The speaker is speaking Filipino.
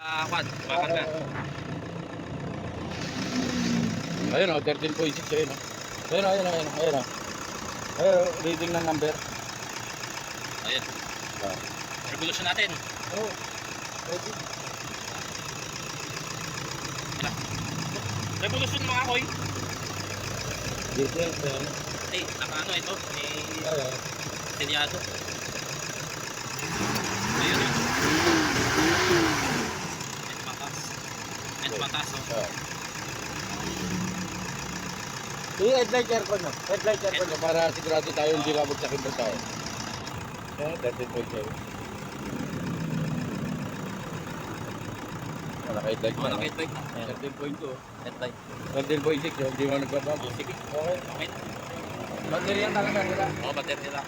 Kwan, bakal na. Ayun o, 13.6 ayun o. Ayun o, ayun o, ayun o. Ayun o. Ayun o, reading ng number. Ayun. Ah. Revolution natin. Oo. Ready. Revolution mga koy. Diesel. Eh, naka ano ito? Eh, Ayun. selyado. Ayun yun. Medyo mataas. Medyo mataas o. Ah. I-headlight aircon nyo. Headlight aircon nyo para sigurado tayo hindi mabagsakin pa tayo. Ayan, 13.7. Naka-headlight na. Naka-headlight na. 13.2. Headlight. 13.6 hindi mo nagbabago. Sige. Okay. Okay. Baterya talaga nila. Oo, baterya lang.